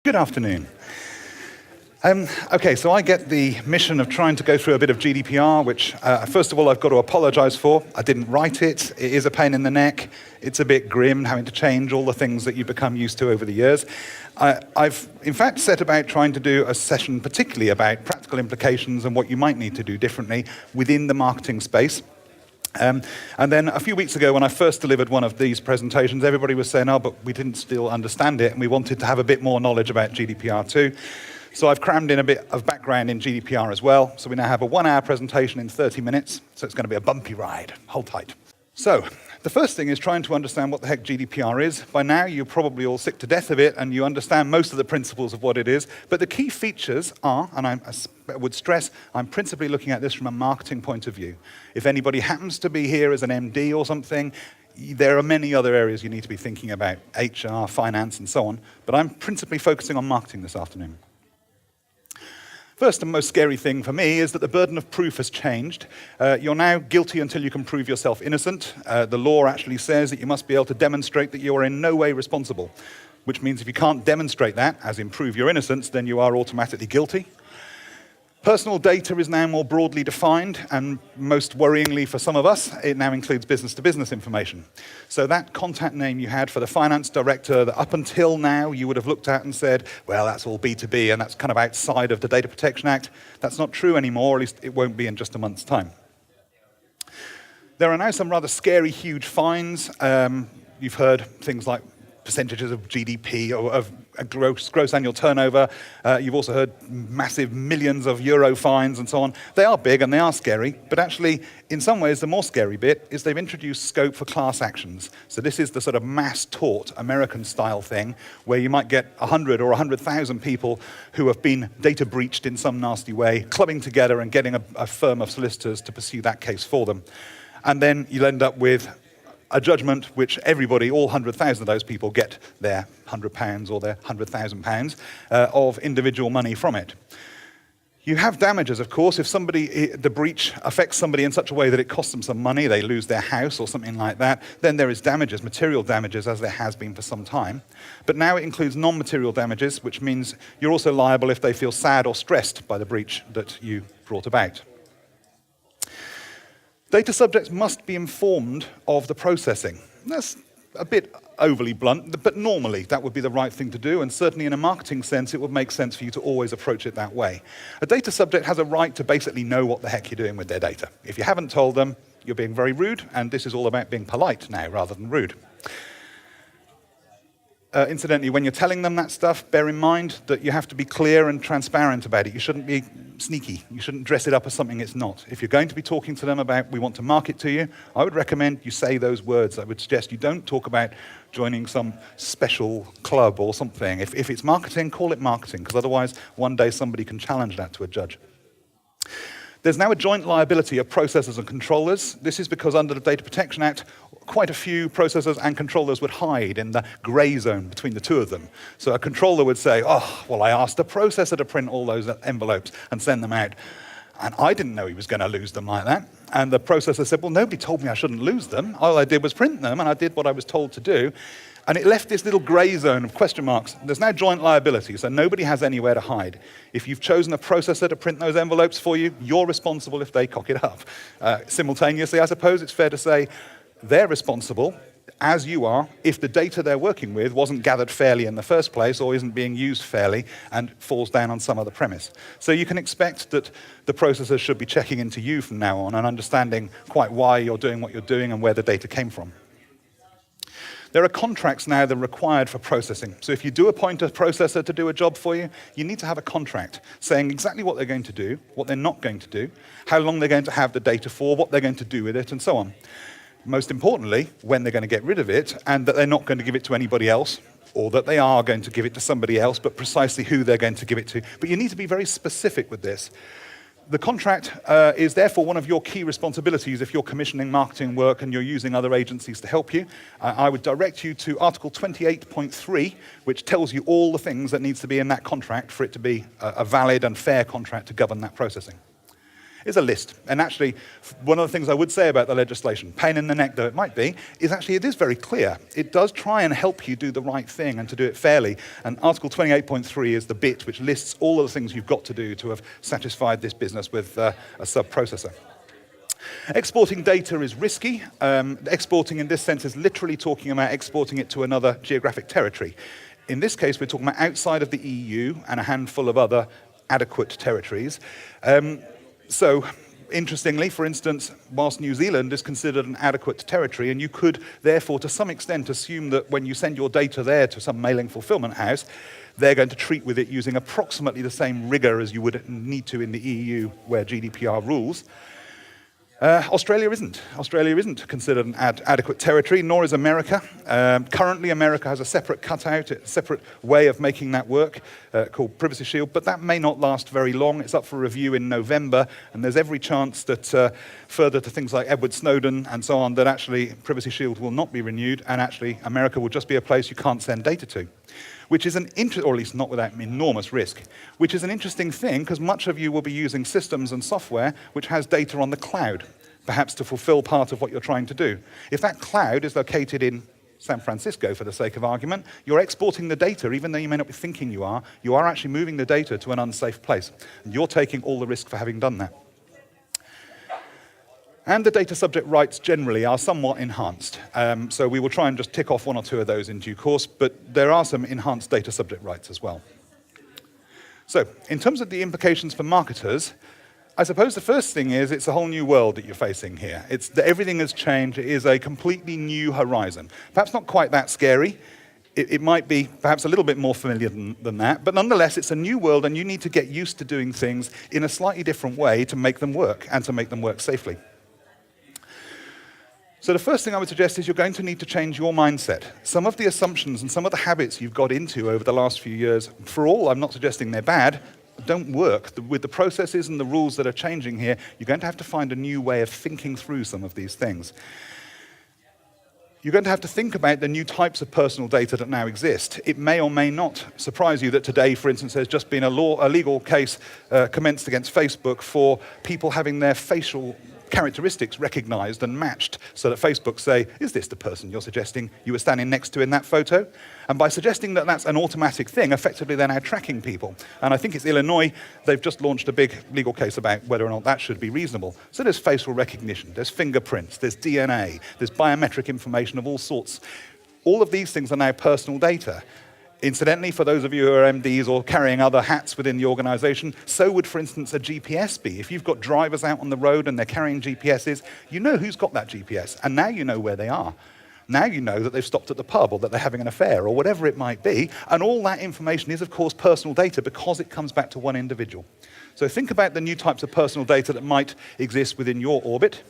Good afternoon. Okay, so I get the mission of trying to go through a bit of GDPR, which, first of all, I've got to apologize for. I didn't write it. It is a pain in the neck. It's a bit grim, having to change all the things that you've become used to over the years. I've, in fact, set about trying to do a session particularly about practical implications and what you might need to do differently within the marketing space. And then a few weeks ago, when I first delivered one of these presentations, everybody was saying, oh, but we didn't still understand it, and we wanted to have a bit more knowledge about GDPR too. So I've crammed in a bit of background in GDPR as well. So we now have a 1-hour presentation in 30 minutes. So it's going to be a bumpy ride. Hold tight. So the first thing is trying to understand what the heck GDPR is. By now, you're probably all sick to death of it, and you understand most of the principles of what it is. But the key features are, and I would stress, I'm principally looking at this from a marketing point of view. If anybody happens to be here as an MD or something, there are many other areas you need to be thinking about, HR, finance, and so on. But I'm principally focusing on marketing this afternoon. First and most scary thing for me is that the burden of proof has changed. You're now guilty until you can prove yourself innocent. The law actually says that you must be able to demonstrate that you are in no way responsible, which means if you can't demonstrate that, as in prove your innocence, then you are automatically guilty. Personal data is now more broadly defined, and most worryingly for some of us, it now includes business-to-business information. So that contact name you had for the finance director that up until now you would have looked at and said, well, that's all B2B and that's kind of outside of the Data Protection Act, that's not true anymore, or at least it won't be in just a month's time. There are now some rather scary, huge fines. You've heard things like percentages of GDP or of gross annual turnover. You've also heard massive millions of euro fines and so on. They are big and they are scary, but actually, in some ways, the more scary bit is they've introduced scope for class actions. So this is the sort of mass tort American-style thing where you might get 100 or 100,000 people who have been data breached in some nasty way, clubbing together and getting a firm of solicitors to pursue that case for them. And then you'll end up with a judgment which everybody, all 100,000 of those people, get their £100 or their £100,000 of individual money from it. You have damages, of course. If the breach affects somebody in such a way that it costs them some money, they lose their house or something like that, then there is damages, material damages, as there has been for some time. But now it includes non-material damages, which means you're also liable if they feel sad or stressed by the breach that you brought about. Data subjects must be informed of the processing. That's a bit overly blunt, but normally that would be the right thing to do, and certainly in a marketing sense, it would make sense for you to always approach it that way. A data subject has a right to basically know what the heck you're doing with their data. If you haven't told them, you're being very rude, and this is all about being polite now rather than rude. Incidentally, when you're telling them that stuff, bear in mind that you have to be clear and transparent about it. You shouldn't be sneaky. You shouldn't dress it up as something it's not. If you're going to be talking to them about, we want to market to you, I would recommend you say those words. I would suggest you don't talk about joining some special club or something. If it's marketing, call it marketing, because otherwise one day somebody can challenge that to a judge. There's now a joint liability of processors and controllers. This is because under the Data Protection Act, quite a few processors and controllers would hide in the grey zone between the two of them. So a controller would say, oh, well, I asked a processor to print all those envelopes and send them out, and I didn't know he was going to lose them like that. And the processor said, well, nobody told me I shouldn't lose them. All I did was print them, and I did what I was told to do. And it left this little grey zone of question marks. There's now joint liability, so nobody has anywhere to hide. If you've chosen a processor to print those envelopes for you, you're responsible if they cock it up. Simultaneously, I suppose it's fair to say they're responsible, as you are, if the data they're working with wasn't gathered fairly in the first place or isn't being used fairly and falls down on some other premise. So you can expect that the processors should be checking into you from now on and understanding quite why you're doing what you're doing and where the data came from. There are contracts now that are required for processing. So if you do appoint a processor to do a job for you, you need to have a contract saying exactly what they're going to do, what they're not going to do, how long they're going to have the data for, what they're going to do with it, and so on. Most importantly, when they're going to get rid of it, and that they're not going to give it to anybody else, or that they are going to give it to somebody else, but precisely who they're going to give it to. But you need to be very specific with this. The contract is therefore one of your key responsibilities if you're commissioning marketing work and you're using other agencies to help you. I would direct you to Article 28.3, which tells you all the things that needs to be in that contract for it to be a valid and fair contract to govern that processing. is a list. And actually, one of the things I would say about the legislation, pain in the neck though it might be, is actually it is very clear. It does try and help you do the right thing and to do it fairly. And Article 28.3 is the bit which lists all of the things you've got to do to have satisfied this business with a sub-processor. Exporting data is risky. Exporting in this sense is literally talking about exporting it to another geographic territory. In this case, we're talking about outside of the EU and a handful of other adequate territories. So, interestingly, for instance, whilst New Zealand is considered an adequate territory, and you could therefore to some extent assume that when you send your data there to some mailing fulfillment house, they're going to treat with it using approximately the same rigor as you would need to in the EU where GDPR rules. Australia isn't. Australia isn't considered an adequate territory, nor is America. Currently, America has a separate cutout, a separate way of making that work called Privacy Shield, but that may not last very long. It's up for review in November, and there's every chance that further to things like Edward Snowden and so on, that actually Privacy Shield will not be renewed, and actually America will just be a place you can't send data to. Which is or at least not without enormous risk, which is an interesting thing because much of you will be using systems and software which has data on the cloud, perhaps to fulfill part of what you're trying to do. If that cloud is located in San Francisco, for the sake of argument, you're exporting the data, even though you may not be thinking you are actually moving the data to an unsafe place. And you're taking all the risk for having done that. And the data subject rights generally are somewhat enhanced. So we will try and just tick off one or two of those in due course, but there are some enhanced data subject rights as well. So in terms of the implications for marketers, I suppose the first thing is it's a whole new world that you're facing here. It's that everything has changed. It is a completely new horizon. Perhaps not quite that scary. It might be perhaps a little bit more familiar than that, but nonetheless, it's a new world and you need to get used to doing things in a slightly different way to make them work and to make them work safely. So the first thing I would suggest is you're going to need to change your mindset. Some of the assumptions and some of the habits you've got into over the last few years, for all, I'm not suggesting they're bad, don't work. With the processes and the rules that are changing here, you're going to have to find a new way of thinking through some of these things. You're going to have to think about the new types of personal data that now exist. It may or may not surprise you that today, for instance, there's just been a legal case commenced against Facebook for people having their facial characteristics recognized and matched so that Facebook say, is this the person you're suggesting you were standing next to in that photo? And by suggesting that that's an automatic thing, effectively they're now tracking people. And I think it's Illinois, they've just launched a big legal case about whether or not that should be reasonable. So there's facial recognition, there's fingerprints, there's DNA, there's biometric information of all sorts. All of these things are now personal data. Incidentally, for those of you who are MDs or carrying other hats within the organization, so would, for instance, a GPS be. If you've got drivers out on the road and they're carrying GPSs, you know who's got that GPS, and now you know where they are. Now you know that they've stopped at the pub or that they're having an affair or whatever it might be, and all that information is, of course, personal data because it comes back to one individual. So think about the new types of personal data that might exist within your orbit.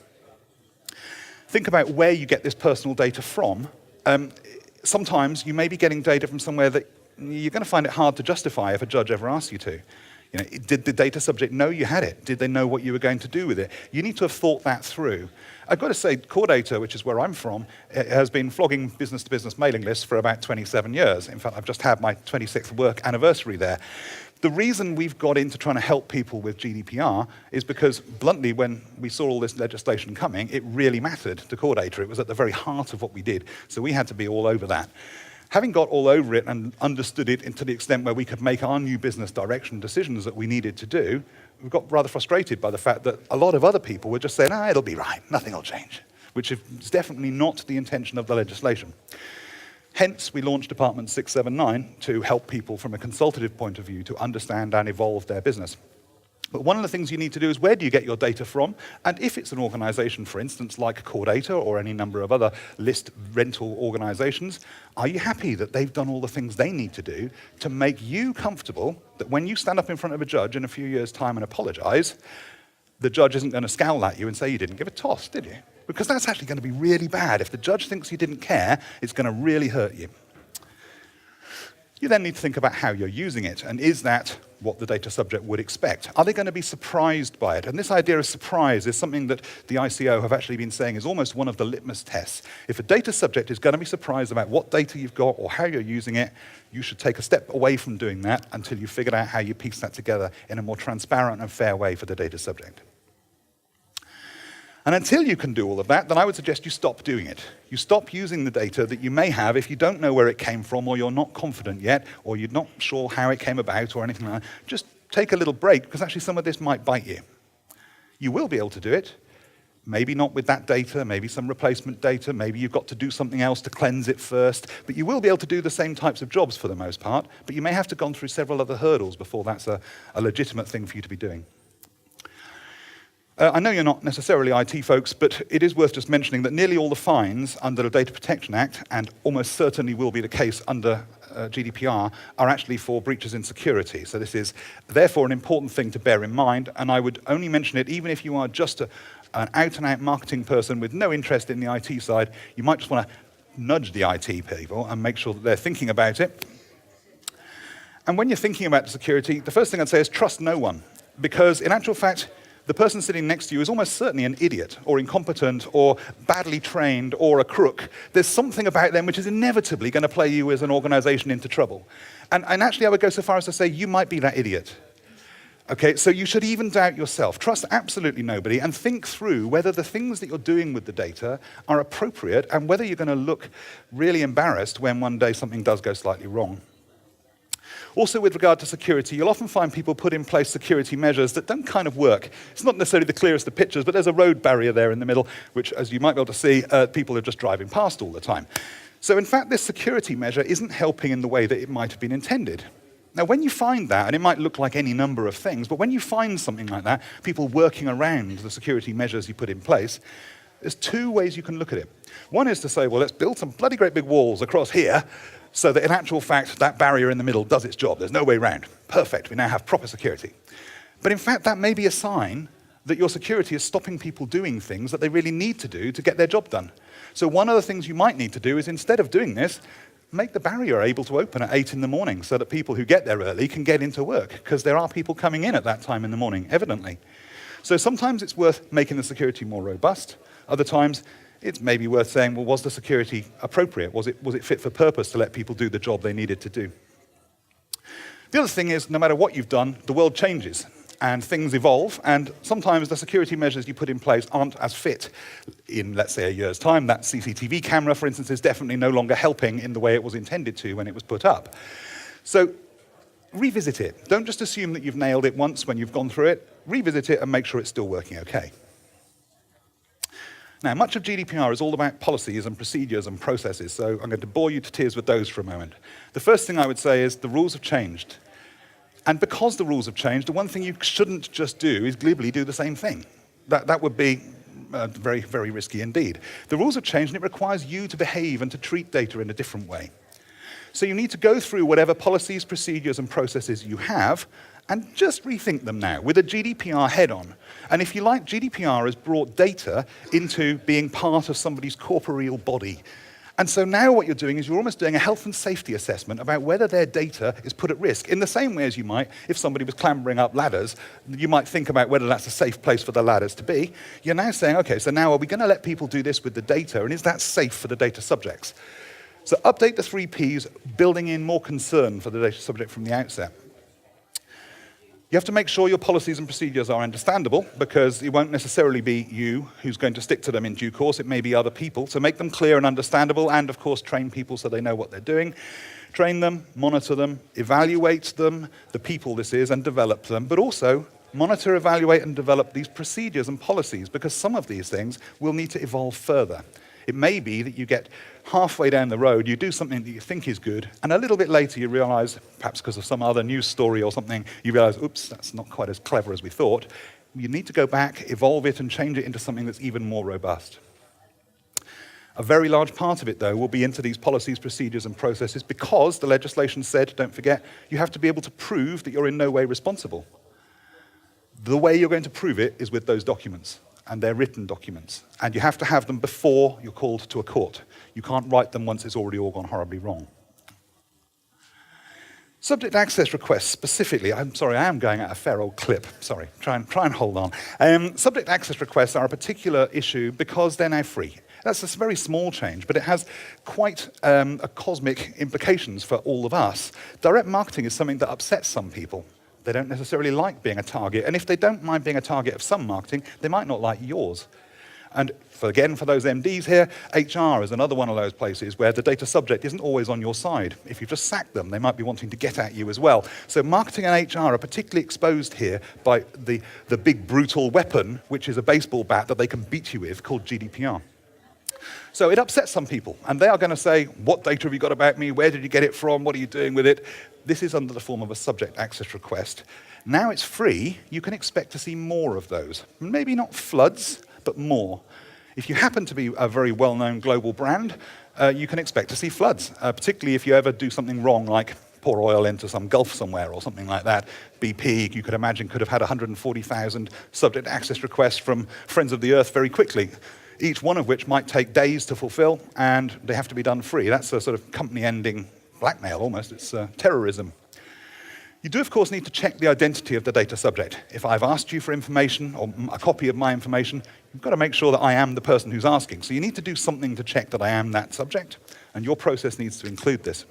Think about where you get this personal data from. Sometimes you may be getting data from somewhere that you're going to find it hard to justify if a judge ever asks you to. You know, did the data subject know you had it? Did they know what you were going to do with it? You need to have thought that through. I've got to say, Corpdata, which is where I'm from, has been flogging business-to-business mailing lists for about 27 years. In fact, I've just had my 26th work anniversary there. The reason we've got into trying to help people with GDPR is because, bluntly, when we saw all this legislation coming, it really mattered to Corpdata. It was at the very heart of what we did, so we had to be all over that. Having got all over it and understood it to the extent where we could make our new business direction decisions that we needed to do, we got rather frustrated by the fact that a lot of other people were just saying, it'll be right, nothing will change, which is definitely not the intention of the legislation. Hence, we launched Department 679 to help people from a consultative point of view to understand and evolve their business. But one of the things you need to do is where do you get your data from? And if it's an organization, for instance, like Corpdata or any number of other list rental organizations, are you happy that they've done all the things they need to do to make you comfortable that when you stand up in front of a judge in a few years' time and apologize, the judge isn't going to scowl at you and say you didn't give a toss, did you? Because that's actually going to be really bad. If the judge thinks you didn't care, it's going to really hurt you. You then need to think about how you're using it, and is that what the data subject would expect? Are they going to be surprised by it? And this idea of surprise is something that the ICO have actually been saying is almost one of the litmus tests. If a data subject is going to be surprised about what data you've got or how you're using it, you should take a step away from doing that until you've figured out how you piece that together in a more transparent and fair way for the data subject. And until you can do all of that, then I would suggest you stop doing it. You stop using the data that you may have if you don't know where it came from, or you're not confident yet, or you're not sure how it came about, or anything like that. Just take a little break, because actually some of this might bite you. You will be able to do it. Maybe not with that data, maybe some replacement data, maybe you've got to do something else to cleanse it first, but you will be able to do the same types of jobs for the most part, but you may have to have gone through several other hurdles before that's a legitimate thing for you to be doing. I know you're not necessarily IT folks, but it is worth just mentioning that nearly all the fines under the Data Protection Act, and almost certainly will be the case under GDPR, are actually for breaches in security. So this is therefore an important thing to bear in mind, and I would only mention it even if you are just an out-and-out marketing person with no interest in the IT side. You might just want to nudge the IT people and make sure that they're thinking about it. And when you're thinking about security, the first thing I'd say is trust no one, because in actual fact, the person sitting next to you is almost certainly an idiot, or incompetent, or badly trained, or a crook. There's something about them which is inevitably going to play you as an organization into trouble. And actually, I would go so far as to say you might be that idiot. Okay, so you should even doubt yourself. Trust absolutely nobody, and think through whether the things that you're doing with the data are appropriate, and whether you're going to look really embarrassed when one day something does go slightly wrong. Also, with regard to security, you'll often find people put in place security measures that don't kind of work. It's not necessarily the clearest of pictures, but there's a road barrier there in the middle, which, as you might be able to see, people are just driving past all the time. So in fact, this security measure isn't helping in the way that it might have been intended. Now, when you find that, and it might look like any number of things, but when you find something like that, people working around the security measures you put in place, there's two ways you can look at it. One is to say, well, let's build some bloody great big walls across here, so that in actual fact, that barrier in the middle does its job. There's no way around. Perfect, we now have proper security. But in fact, that may be a sign that your security is stopping people doing things that they really need to do to get their job done. So one of the things you might need to do is, instead of doing this, make the barrier able to open at 8 in the morning so that people who get there early can get into work, because there are people coming in at that time in the morning, evidently. So sometimes it's worth making the security more robust. Other times, it's maybe worth saying, well, was the security appropriate? Was it fit for purpose to let people do the job they needed to do? The other thing is, no matter what you've done, the world changes and things evolve, and sometimes the security measures you put in place aren't as fit. In, let's say, a year's time, that CCTV camera, for instance, is definitely no longer helping in the way it was intended to when it was put up. So revisit it. Don't just assume that you've nailed it once when you've gone through it. Revisit it and make sure it's still working okay. Now, much of GDPR is all about policies and procedures and processes, so I'm going to bore you to tears with those for a moment. The first thing I would say is the rules have changed. And because the rules have changed, the one thing you shouldn't just do is glibly do the same thing. That would be very, very risky indeed. The rules have changed, and it requires you to behave and to treat data in a different way. So you need to go through whatever policies, procedures, and processes you have, and just rethink them now with a GDPR head-on. And if you like, GDPR has brought data into being part of somebody's corporeal body. And so now what you're doing is you're almost doing a health and safety assessment about whether their data is put at risk, in the same way as you might if somebody was clambering up ladders. You might think about whether that's a safe place for the ladders to be. You're now saying, okay, so now are we going to let people do this with the data, and is that safe for the data subjects? So update the 3 Ps, building in more concern for the data subject from the outset. You have to make sure your policies and procedures are understandable, because it won't necessarily be you who's going to stick to them in due course. It may be other people. So make them clear and understandable, and of course train people so they know what they're doing. Train them, monitor them, evaluate them, the people this is, and develop them. But also monitor, evaluate, and develop these procedures and policies, because some of these things will need to evolve further. It may be that you get halfway down the road, you do something that you think is good, and a little bit later you realize, perhaps because of some other news story or something, you realize, oops, that's not quite as clever as we thought. You need to go back, evolve it, and change it into something that's even more robust. A very large part of it, though, will be into these policies, procedures, and processes, because the legislation said, don't forget, you have to be able to prove that you're in no way responsible. The way you're going to prove it is with those documents. And they're written documents. And you have to have them before you're called to a court. You can't write them once it's already all gone horribly wrong. Subject access requests specifically, I'm sorry, I am going at a fair old clip. Sorry, try and hold on. Subject access requests are a particular issue because they're now free. That's a very small change, but it has quite a cosmic implications for all of us. Direct marketing is something that upsets some people. They don't necessarily like being a target, and if they don't mind being a target of some marketing, they might not like yours. And again, for those MDs here, HR is another one of those places where the data subject isn't always on your side. If you've just sacked them, they might be wanting to get at you as well. So marketing and HR are particularly exposed here by the big brutal weapon, which is a baseball bat that they can beat you with, called GDPR. So it upsets some people, and they are going to say, what data have you got about me? Where did you get it from? What are you doing with it? This is under the form of a subject access request. Now it's free, you can expect to see more of those. Maybe not floods, but more. If you happen to be a very well-known global brand, you can expect to see floods, particularly if you ever do something wrong, like pour oil into some gulf somewhere or something like that. BP, you could imagine, could have had 140,000 subject access requests from Friends of the Earth very quickly, each one of which might take days to fulfill, and they have to be done free. That's a sort of company-ending blackmail almost. It's terrorism. You do, of course, need to check the identity of the data subject. If I've asked you for information or a copy of my information, you've got to make sure that I am the person who's asking. So you need to do something to check that I am that subject, and your process needs to include this.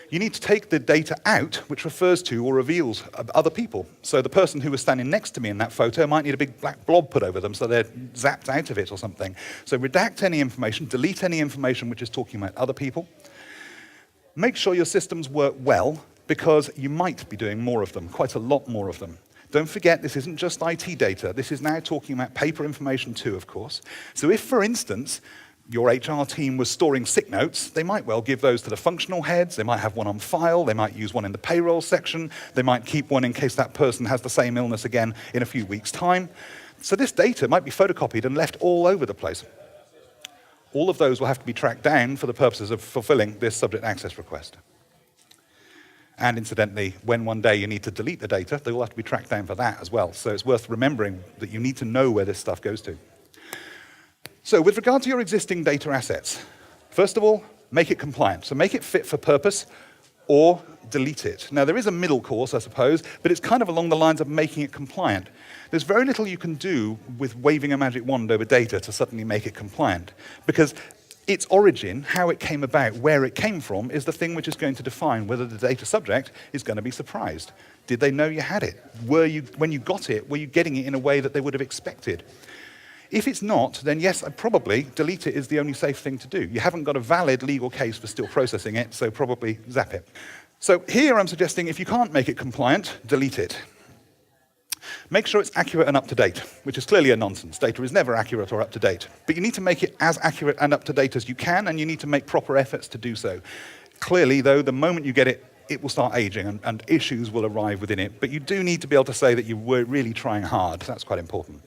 You need to take the data out which refers to or reveals other people. So the person who was standing next to me in that photo might need a big black blob put over them so they're zapped out of it or something. So redact any information, delete any information which is talking about other people. Make sure your systems work well, because you might be doing more of them, quite a lot more of them. Don't forget, this isn't just IT data. This is now talking about paper information too, of course. So if, for instance, your HR team was storing sick notes, they might well give those to the functional heads, they might have one on file, they might use one in the payroll section, they might keep one in case that person has the same illness again in a few weeks' time. So this data might be photocopied and left all over the place. All of those will have to be tracked down for the purposes of fulfilling this subject access request. And incidentally, when one day you need to delete the data, they will have to be tracked down for that as well. So it's worth remembering that you need to know where this stuff goes to. So with regard to your existing data assets, first of all, make it compliant. So make it fit for purpose or delete it. Now, there is a middle course, I suppose, but it's kind of along the lines of making it compliant. There's very little you can do with waving a magic wand over data to suddenly make it compliant, because its origin, how it came about, where it came from, is the thing which is going to define whether the data subject is going to be surprised. Did they know you had it? When you got it, were you getting it in a way that they would have expected? If it's not, then yes, probably delete it is the only safe thing to do. You haven't got a valid legal case for still processing it, so probably zap it. So here I'm suggesting if you can't make it compliant, delete it. Make sure it's accurate and up-to-date, which is clearly a nonsense. Data is never accurate or up-to-date. But you need to make it as accurate and up-to-date as you can, and you need to make proper efforts to do so. Clearly, though, the moment you get it, it will start aging, and issues will arrive within it. But you do need to be able to say that you were really trying hard. That's quite important.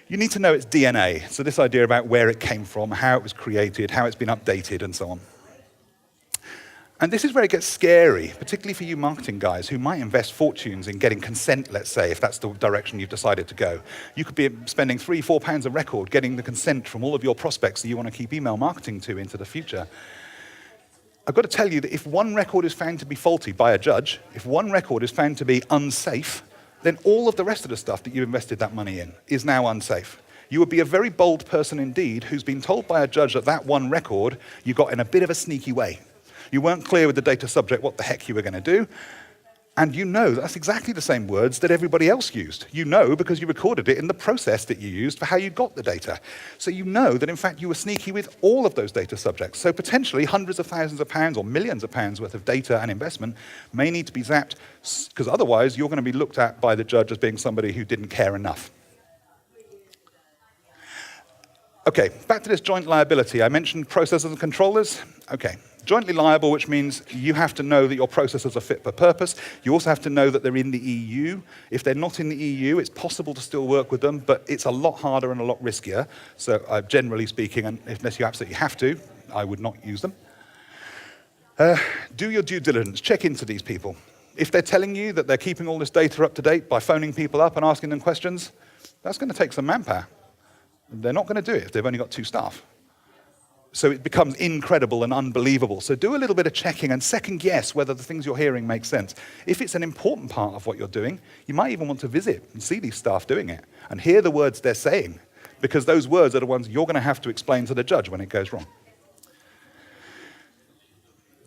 You need to know its DNA, so this idea about where it came from, how it was created, how it's been updated, and so on. And this is where it gets scary, particularly for you marketing guys who might invest fortunes in getting consent, let's say, if that's the direction you've decided to go. You could be spending £3, £4 a record getting the consent from all of your prospects that you want to keep email marketing to into the future. I've got to tell you that if one record is found to be faulty by a judge, if one record is found to be unsafe, then all of the rest of the stuff that you invested that money in is now unsafe. You would be a very bold person indeed who's been told by a judge that that one record you got in a bit of a sneaky way. You weren't clear with the data subject what the heck you were going to do, and you know that's exactly the same words that everybody else used. You know because you recorded it in the process that you used for how you got the data. So you know that in fact you were sneaky with all of those data subjects. So potentially hundreds of thousands of pounds or millions of pounds worth of data and investment may need to be zapped, because otherwise you're going to be looked at by the judge as being somebody who didn't care enough. Okay, back to this joint liability. I mentioned processors and controllers. Okay. Jointly liable, which means you have to know that your processors are fit for purpose. You also have to know that they're in the EU. If they're not in the EU, it's possible to still work with them, but it's a lot harder and a lot riskier. So generally speaking, and unless you absolutely have to, I would not use them. Do your due diligence. Check into these people. If they're telling you that they're keeping all this data up to date by phoning people up and asking them questions, that's going to take some manpower. They're not going to do it if they've only got 2 staff. So it becomes incredible and unbelievable. So do a little bit of checking and second guess whether the things you're hearing make sense. If it's an important part of what you're doing, you might even want to visit and see these staff doing it and hear the words they're saying, because those words are the ones you're going to have to explain to the judge when it goes wrong.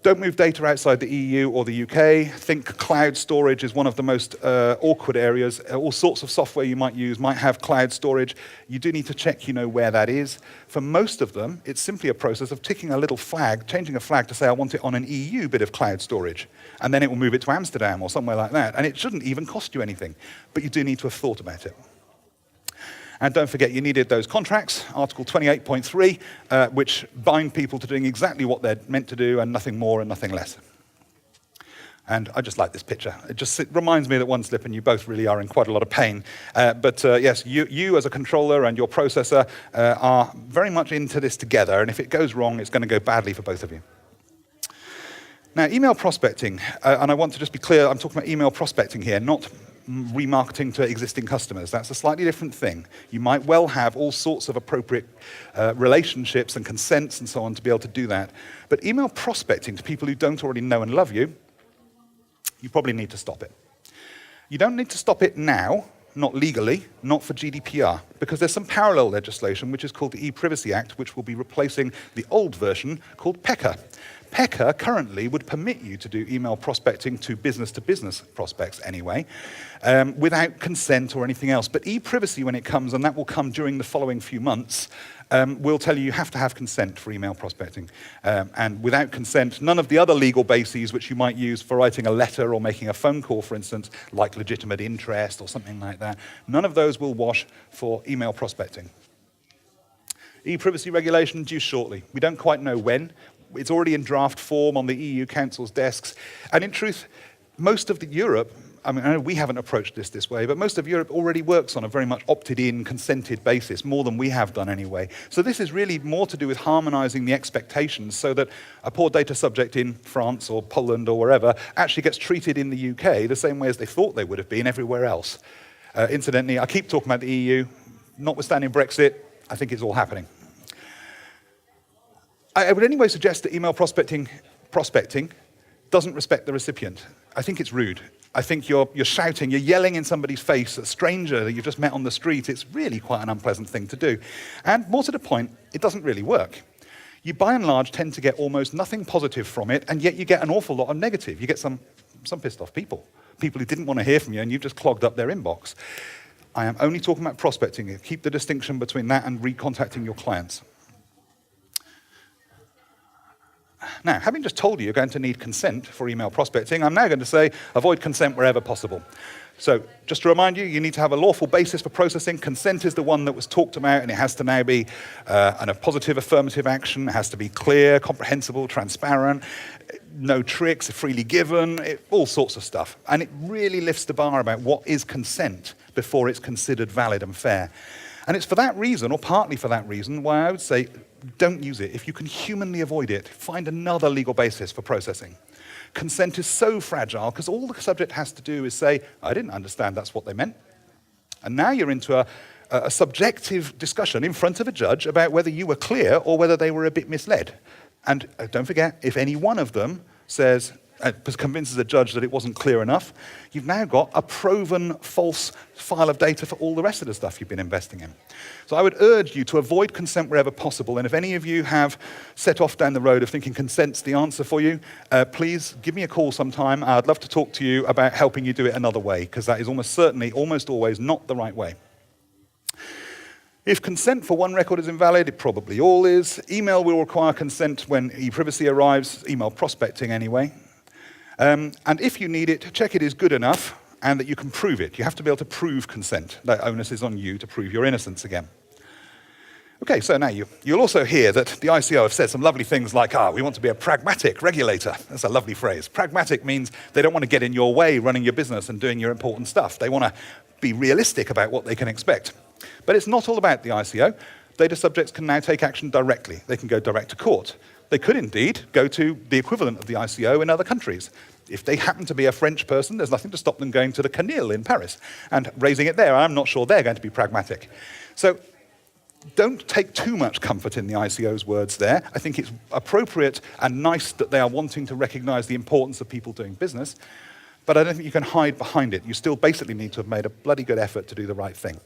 Don't move data outside the EU or the UK. Think cloud storage is one of the most awkward areas. All sorts of software you might use might have cloud storage. You do need to check you know where that is. For most of them, it's simply a process of ticking a little flag, changing a flag to say I want it on an EU bit of cloud storage. And then it will move it to Amsterdam or somewhere like that. And it shouldn't even cost you anything. But you do need to have thought about it. And don't forget, you needed those contracts, Article 28.3, which bind people to doing exactly what they're meant to do and nothing more and nothing less. And I just like this picture. It reminds me that one slip and you both really are in quite a lot of pain. Yes, you as a controller and your processor are very much into this together, and if it goes wrong, it's going to go badly for both of you. Now, email prospecting, and I want to just be clear, I'm talking about email prospecting here, not remarketing to existing customers. That's a slightly different thing. You might well have all sorts of appropriate relationships and consents and so on to be able to do that. But email prospecting to people who don't already know and love you, you probably need to stop it. You don't need to stop it now, not legally, not for GDPR, because there's some parallel legislation which is called the E-Privacy Act, which will be replacing the old version called PECA. PECA currently would permit you to do email prospecting to business prospects anyway, without consent or anything else. But e-privacy, when it comes, and that will come during the following few months, will tell you have to have consent for email prospecting. And without consent, none of the other legal bases which you might use for writing a letter or making a phone call, for instance, like legitimate interest or something like that, none of those will wash for email prospecting. E-privacy regulation due shortly. We don't quite know when. It's already in draft form on the EU Council's desks. And in truth, most of Europe, I know we haven't approached this way, but most of Europe already works on a very much opted-in, consented basis, more than we have done anyway. So this is really more to do with harmonizing the expectations so that a poor data subject in France or Poland or wherever actually gets treated in the UK the same way as they thought they would have been everywhere else. Incidentally, I keep talking about the EU. Notwithstanding Brexit, I think it's all happening. I would anyway suggest that email prospecting doesn't respect the recipient. I think it's rude. I think you're shouting, you're yelling in somebody's face, a stranger that you've just met on the street. It's really quite an unpleasant thing to do. And more to the point, it doesn't really work. You, by and large, tend to get almost nothing positive from it, and yet you get an awful lot of negative. You get some pissed off people who didn't want to hear from you, and you've just clogged up their inbox. I am only talking about prospecting. Keep the distinction between that and recontacting your clients. Now, having just told you you're going to need consent for email prospecting, I'm now going to say avoid consent wherever possible. So, just to remind you, you need to have a lawful basis for processing. Consent is the one that was talked about, and it has to now be a positive affirmative action. It has to be clear, comprehensible, transparent, no tricks, freely given, all sorts of stuff. And it really lifts the bar about what is consent before it's considered valid and fair. And it's for that reason, or partly for that reason, why I would say don't use it. If you can humanly avoid it, find another legal basis for processing. Consent is so fragile because all the subject has to do is say, I didn't understand that's what they meant. And now you're into a subjective discussion in front of a judge about whether you were clear or whether they were a bit misled. And don't forget, if any one of them says, convinces a judge that it wasn't clear enough, you've now got a proven false file of data for all the rest of the stuff you've been investing in. So I would urge you to avoid consent wherever possible, and if any of you have set off down the road of thinking consent's the answer for you, please give me a call sometime. I'd love to talk to you about helping you do it another way, because that is almost certainly, almost always, not the right way. If consent for one record is invalid, it probably all is. Email will require consent when e-privacy arrives, email prospecting anyway. And if you need it, check it is good enough and that you can prove it. You have to be able to prove consent. That onus is on you to prove your innocence again. Okay, so now you'll also hear that the ICO have said some lovely things like, we want to be a pragmatic regulator. That's a lovely phrase. Pragmatic means they don't want to get in your way running your business and doing your important stuff. They want to be realistic about what they can expect. But it's not all about the ICO. Data subjects can now take action directly. They can go direct to court. They could indeed go to the equivalent of the ICO in other countries. If they happen to be a French person, there's nothing to stop them going to the CNIL in Paris and raising it there. I'm not sure they're going to be pragmatic. So don't take too much comfort in the ICO's words there. I think it's appropriate and nice that they are wanting to recognize the importance of people doing business, but I don't think you can hide behind it. You still basically need to have made a bloody good effort to do the right thing.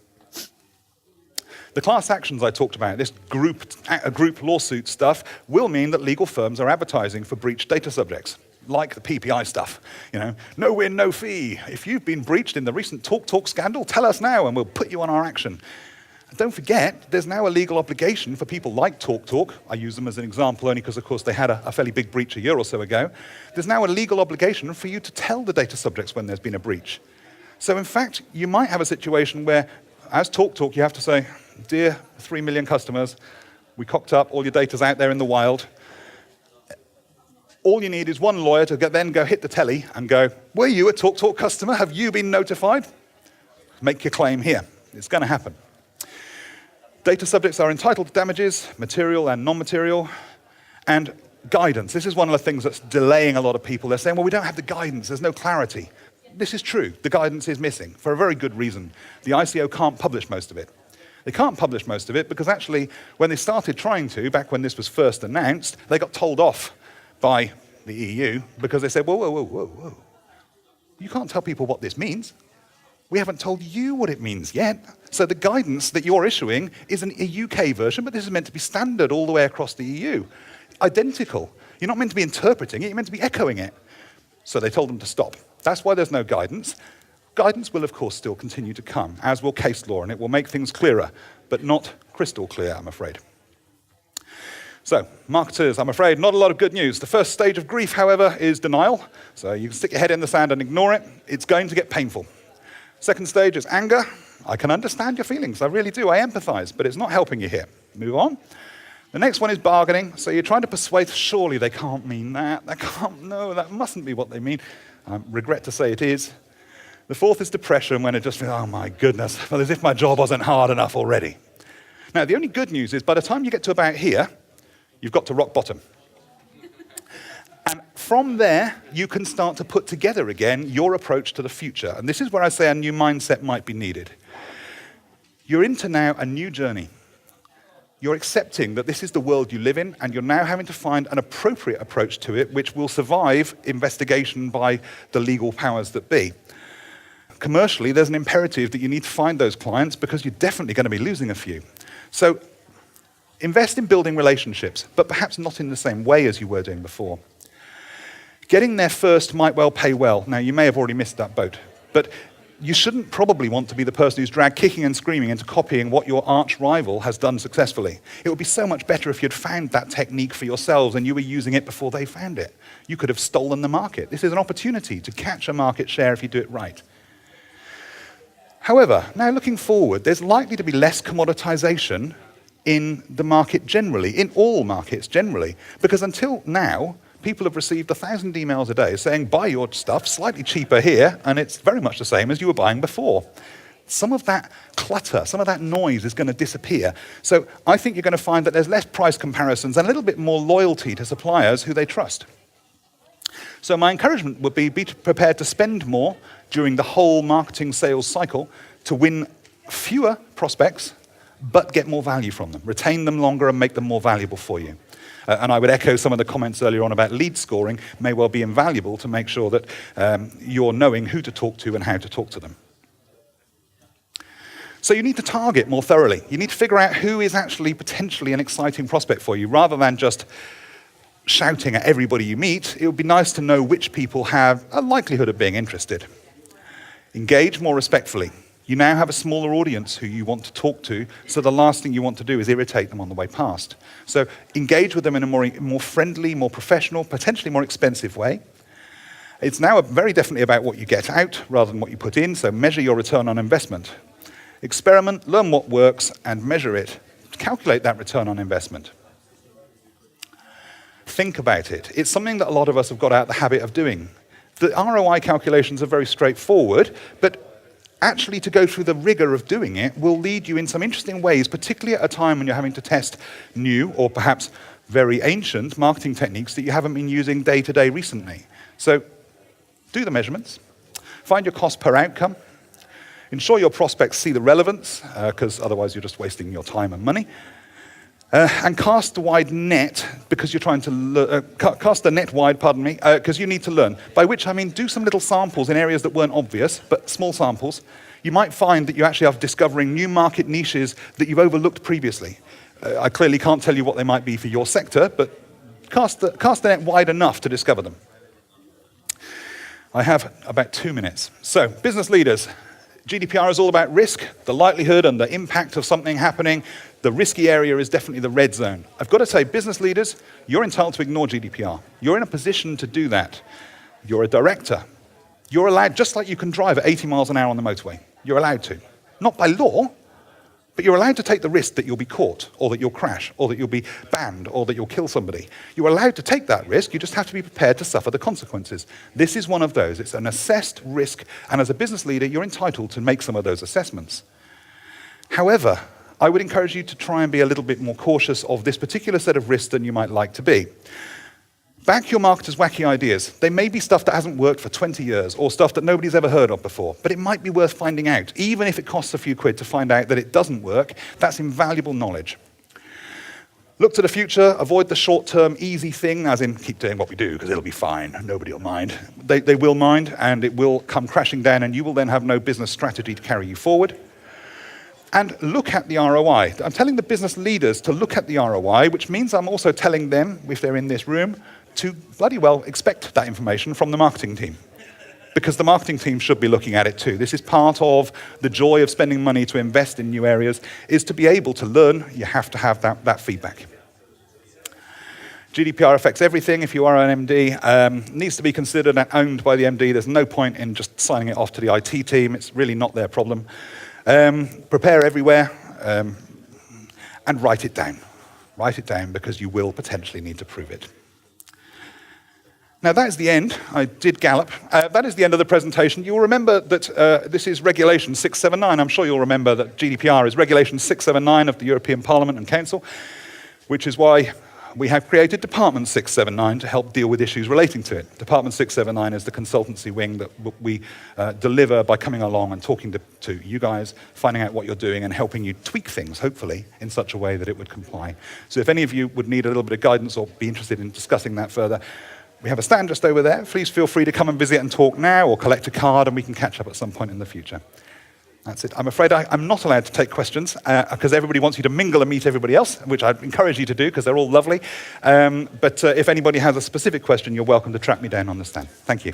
The class actions I talked about, this group lawsuit stuff, will mean that legal firms are advertising for breached data subjects, like the PPI stuff. No win, no fee. If you've been breached in the recent TalkTalk scandal, tell us now and we'll put you on our action. And don't forget, there's now a legal obligation for people like TalkTalk. I use them as an example only because, of course, they had a fairly big breach a year or so ago. There's now a legal obligation for you to tell the data subjects when there's been a breach. So in fact, you might have a situation where, as TalkTalk, you have to say, dear 3 million customers, we cocked up, all your data's out there in the wild. All you need is one lawyer to then go hit the telly and go, were you a TalkTalk customer? Have you been notified? Make your claim here. It's going to happen. Data subjects are entitled to damages, material and non-material, and guidance. This is one of the things that's delaying a lot of people. They're saying, well, we don't have the guidance. There's no clarity. This is true. The guidance is missing for a very good reason. The ICO can't publish most of it. They can't publish most of it because actually, when they started trying to, back when this was first announced, they got told off by the EU because they said, whoa, whoa, whoa, whoa, whoa. You can't tell people what this means. We haven't told you what it means yet. So the guidance that you're issuing is a UK version, but this is meant to be standard all the way across the EU. Identical. You're not meant to be interpreting it, you're meant to be echoing it. So they told them to stop. That's why there's no guidance. Guidance will, of course, still continue to come, as will case law, and it will make things clearer, but not crystal clear, I'm afraid. So, marketers, I'm afraid, not a lot of good news. The first stage of grief, however, is denial. So you can stick your head in the sand and ignore it. It's going to get painful. Second stage is anger. I can understand your feelings. I really do. I empathize, but it's not helping you here. Move on. The next one is bargaining. So you're trying to persuade, surely they can't mean that. No, that mustn't be what they mean. I regret to say it is. The fourth is depression, when it just feels, oh my goodness, well, as if my job wasn't hard enough already. Now, the only good news is by the time you get to about here, you've got to rock bottom. And from there, you can start to put together again your approach to the future. And this is where I say a new mindset might be needed. You're into now a new journey. You're accepting that this is the world you live in, and you're now having to find an appropriate approach to it which will survive investigation by the legal powers that be. Commercially, there's an imperative that you need to find those clients because you're definitely going to be losing a few. So invest in building relationships, but perhaps not in the same way as you were doing before. Getting there first might well pay well. Now, you may have already missed that boat, but you shouldn't probably want to be the person who's dragged kicking and screaming into copying what your arch rival has done successfully. It would be so much better if you'd found that technique for yourselves and you were using it before they found it. You could have stolen the market. This is an opportunity to catch a market share if you do it right. However, now looking forward, there's likely to be less commoditization in the market generally, in all markets generally, because until now, people have received 1,000 emails a day saying, buy your stuff slightly cheaper here, and it's very much the same as you were buying before. Some of that clutter, some of that noise is going to disappear. So I think you're going to find that there's less price comparisons and a little bit more loyalty to suppliers who they trust. So my encouragement would be prepared to spend more during the whole marketing sales cycle to win fewer prospects, but get more value from them, retain them longer and make them more valuable for you. And I would echo some of the comments earlier on about lead scoring may well be invaluable to make sure that you're knowing who to talk to and how to talk to them. So you need to target more thoroughly. You need to figure out who is actually potentially an exciting prospect for you, rather than just shouting at everybody you meet. It would be nice to know which people have a likelihood of being interested. Engage more respectfully. You now have a smaller audience who you want to talk to, so the last thing you want to do is irritate them on the way past. So engage with them in a more friendly, more professional, potentially more expensive way. It's now very definitely about what you get out rather than what you put in, so measure your return on investment. Experiment, learn what works, and measure it. Calculate that return on investment. Think about it. It's something that a lot of us have got out the habit of doing. The ROI calculations are very straightforward, but actually to go through the rigor of doing it will lead you in some interesting ways, particularly at a time when you're having to test new or perhaps very ancient marketing techniques that you haven't been using day to day recently. So do the measurements, find your cost per outcome, ensure your prospects see the relevance, because otherwise you're just wasting your time and money, And cast the wide net because you're trying to cast the net wide, pardon me, because you need to learn. By which I mean do some little samples in areas that weren't obvious, but small samples. You might find that you actually are discovering new market niches that you've overlooked previously. I clearly can't tell you what they might be for your sector, but cast the net wide enough to discover them. I have about 2 minutes. So, business leaders, GDPR is all about risk, the likelihood and the impact of something happening. The risky area is definitely the red zone. I've got to say, business leaders, you're entitled to ignore GDPR. You're in a position to do that. You're a director. You're allowed, just like you can drive at 80 miles an hour on the motorway. You're allowed to. Not by law, but you're allowed to take the risk that you'll be caught, or that you'll crash, or that you'll be banned, or that you'll kill somebody. You're allowed to take that risk, you just have to be prepared to suffer the consequences. This is one of those. It's an assessed risk, and as a business leader, you're entitled to make some of those assessments. However, I would encourage you to try and be a little bit more cautious of this particular set of risks than you might like to be. Back your marketers' wacky ideas. They may be stuff that hasn't worked for 20 years, or stuff that nobody's ever heard of before, but it might be worth finding out. Even if it costs a few quid to find out that it doesn't work, that's invaluable knowledge. Look to the future, avoid the short-term easy thing, as in keep doing what we do, because it'll be fine, nobody will mind. They will mind, and it will come crashing down, and you will then have no business strategy to carry you forward. And look at the ROI. I'm telling the business leaders to look at the ROI, which means I'm also telling them, if they're in this room, to bloody well expect that information from the marketing team. Because the marketing team should be looking at it too. This is part of the joy of spending money to invest in new areas, is to be able to learn, you have to have that feedback. GDPR affects everything. If you are an MD, needs to be considered and owned by the MD. There's no point in just signing it off to the IT team. It's really not their problem. Prepare everywhere and write it down. Write it down because you will potentially need to prove it. Now that is the end. I did gallop. That is the end of the presentation. You'll remember that this is Regulation 679. I'm sure you'll remember that GDPR is Regulation 679 of the European Parliament and Council, which is why we have created Department 679 to help deal with issues relating to it. Department 679 is the consultancy wing that we deliver by coming along and talking to you guys, finding out what you're doing and helping you tweak things, hopefully, in such a way that it would comply. So if any of you would need a little bit of guidance or be interested in discussing that further, we have a stand just over there. Please feel free to come and visit and talk now or collect a card and we can catch up at some point in the future. That's it. I'm afraid I'm not allowed to take questions because everybody wants you to mingle and meet everybody else, which I'd encourage you to do because they're all lovely. But if anybody has a specific question, you're welcome to track me down on the stand. Thank you.